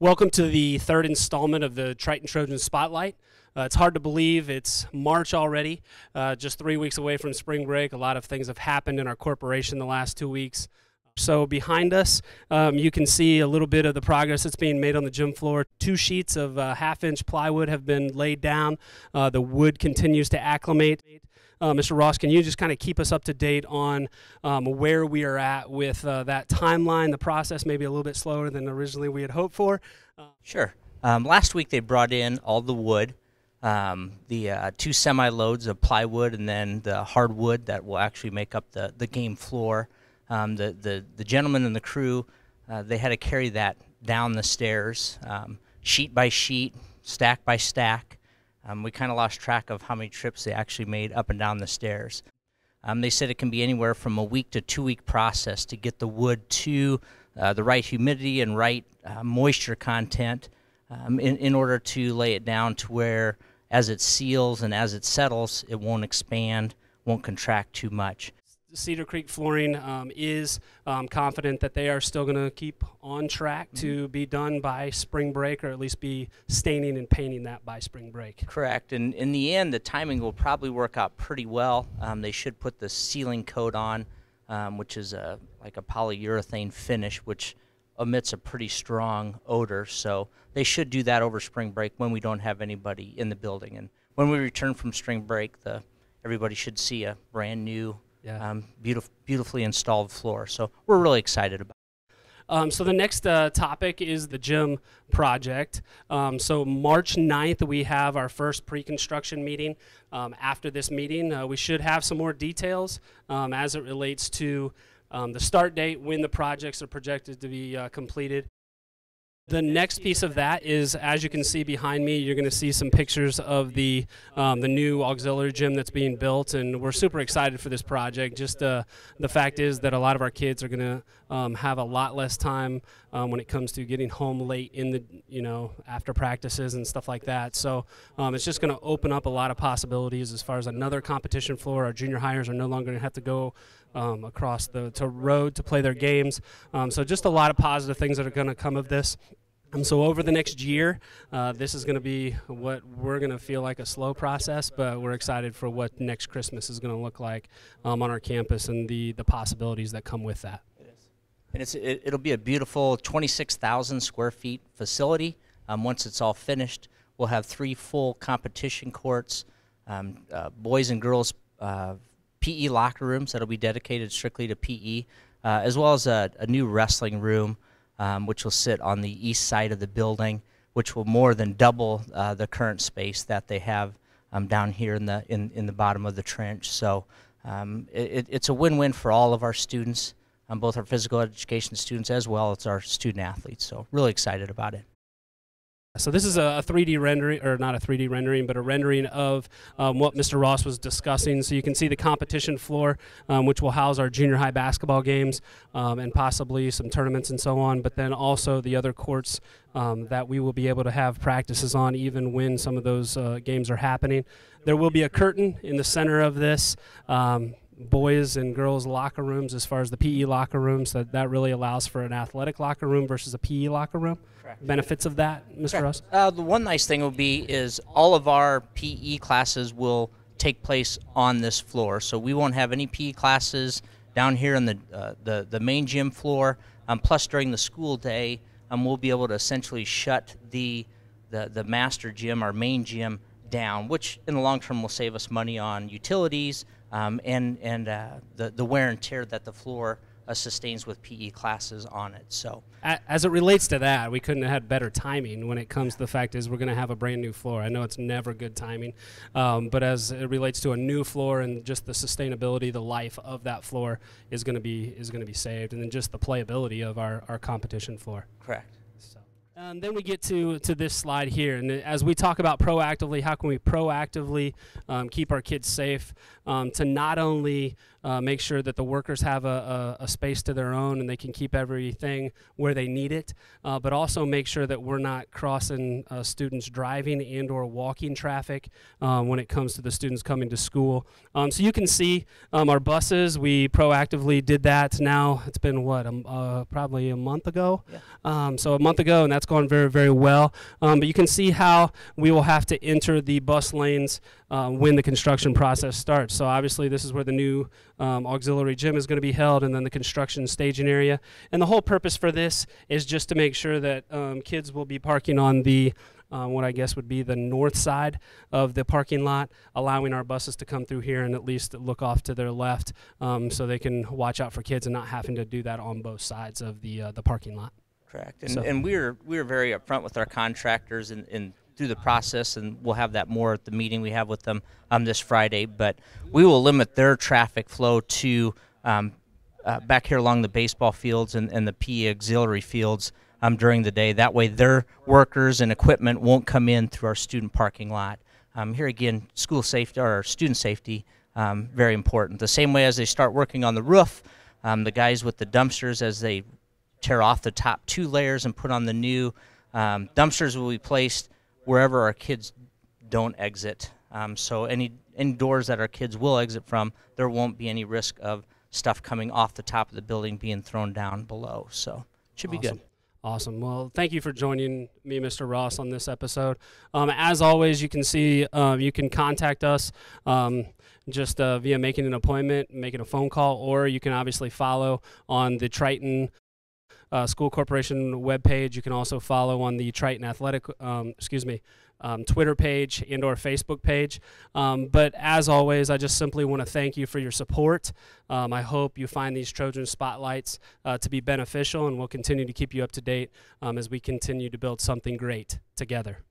Welcome to the third installment of the Triton Trojan Spotlight. It's hard to believe it's March already, just 3 weeks away from spring break. A lot of things have happened in our corporation the last 2 weeks. So behind us, you can see a little bit of the progress that's being made on the gym floor. 2 sheets of half-inch plywood have been laid down. The wood continues to acclimate. Mr. Ross, can you just kind of keep us up to date on where we are at with that timeline, the process, maybe a little bit slower than originally we had hoped for? Sure. Last week they brought in all the wood, the 2 semi-loads of plywood and then the hardwood that will actually make up the game floor. The gentleman and the crew, they had to carry that down the stairs, sheet by sheet, stack by stack. We kind of lost track of how many trips they actually made up and down the stairs. They said it can be anywhere from a week to 2-week process to get the wood to the right humidity and right moisture content in order to lay it down to where as it seals and as it settles, it won't expand, won't contract too much. Cedar Creek Flooring is confident that they are still going to keep on track to be done by spring break, or at least be staining and painting that by spring break. Correct. And in the end, the timing will probably work out pretty well. They should put the sealing coat on, which is like a polyurethane finish, which emits a pretty strong odor. So they should do that over spring break when we don't have anybody in the building. And when we return from spring break, everybody should see a brand new, beautifully installed floor. So we're really excited about it. So the next topic is the gym project. So March 9th, we have our first pre-construction meeting. After this meeting, we should have some more details as it relates to the start date, when the projects are projected to be completed. The next piece of that is, as you can see behind me, you're going to see some pictures of the new auxiliary gym that's being built, and we're super excited for this project. Just the fact is that a lot of our kids are going to have a lot less time when it comes to getting home late in the after practices and stuff like that. So it's just going to open up a lot of possibilities as far as another competition floor. Our junior hires are no longer going to have to go across the road to play their games. So just a lot of positive things that are going to come of this. So over the next year, this is going to be what we're going to feel like a slow process, but we're excited for what next Christmas is going to look like on our campus and the possibilities that come with that. It is. And it'll be a beautiful 26,000 square feet facility. Once it's all finished, we'll have 3 full competition courts, boys and girls PE locker rooms that'll be dedicated strictly to PE, as well as a new wrestling room, which will sit on the east side of the building, which will more than double the current space that they have down here in the bottom of the trench. So it's a win-win for all of our students, both our physical education students as well as our student athletes. So really excited about it. So this is a 3D rendering, or not a 3D rendering, but a rendering of what Mr. Ross was discussing. So you can see the competition floor, which will house our junior high basketball games and possibly some tournaments and so on, but then also the other courts that we will be able to have practices on even when some of those games are happening. There will be a curtain in the center of this. Boys and girls locker rooms, as far as the PE locker rooms, that really allows for an athletic locker room versus a PE locker room. Correct. Benefits of that, Mr. Ross? The one nice thing will be is all of our PE classes will take place on this floor, so we won't have any PE classes down here on the main gym floor. Plus, during the school day, we'll be able to essentially shut the master gym, our main gym, down, which in the long term will save us money on utilities and the wear and tear that the floor sustains with PE classes on it. So, as it relates to that, we couldn't have had better timing when it comes to the fact is we're going to have a brand new floor. I know it's never good timing, but as it relates to a new floor and just the sustainability, the life of that floor is going to be saved, and then just the playability of our competition floor. Correct. And then we get to this slide here, and as we talk about proactively, how can we proactively keep our kids safe, to not only make sure that the workers have a space to their own and they can keep everything where they need it, but also make sure that we're not crossing students driving and or walking traffic when it comes to the students coming to school. So you can see our buses, we proactively did that. Now it's been what, probably a month ago? Yeah. So a month ago, and that's gone very, very well. But you can see how we will have to enter the bus lanes when the construction process starts. So obviously this is where the new auxiliary gym is going to be held, and then the construction staging area. And the whole purpose for this is just to make sure that kids will be parking on the what I guess would be the north side of the parking lot, allowing our buses to come through here and at least look off to their left, so they can watch out for kids and not having to do that on both sides of the parking lot. Correct. And we're very upfront with our contractors and through the process, and we'll have that more at the meeting we have with them this Friday. But we will limit their traffic flow to back here along the baseball fields and the PE auxiliary fields during the day. That way their workers and equipment won't come in through our student parking lot. Here again, school safety or student safety, very important. The same way as they start working on the roof, the guys with the dumpsters, as they tear off the top 2 layers and put on the new dumpsters, will be placed wherever our kids don't exit. So any doors that our kids will exit from, there won't be any risk of stuff coming off the top of the building being thrown down below. So it should be good. Awesome. Well, thank you for joining me, Mr. Ross, on this episode. As always, you can see you can contact us just via making an appointment, making a phone call, or you can obviously follow on the Triton School Corporation webpage. You can also follow on the Triton Athletic, Twitter page and or Facebook page. But as always, I just simply want to thank you for your support. I hope you find these Trojan Spotlights to be beneficial, and we'll continue to keep you up to date as we continue to build something great together.